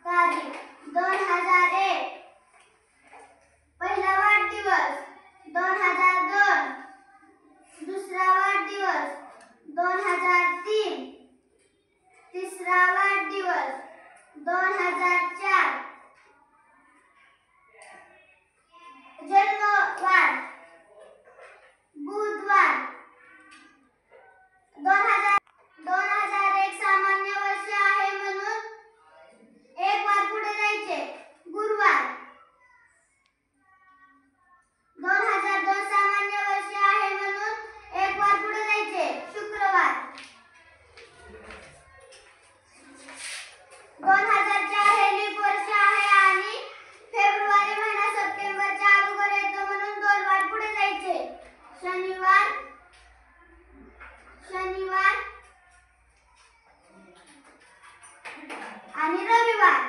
तारीख 2001. पहिला वाढदिवस 2002. दुसरा वाढदिवस 2003. तिसरा वाढदिवस 2004. जन्मवार बुधवार. 2001 सामान्य वर्ष आहे म्हणून एक वार पुढे जायचे, गुरुवार. 2002 सामान्य वर्ष आहे म्हणून एक वार पुढे जायचे, शुक्रवार. 2004 हे लीप वर्ष आहे आणि फेब्रुवारी महिना सप्टेंबरच्या अगोदर येतो म्हणून 2 वार पुढे जायचे, शनिवार आणि रविवार.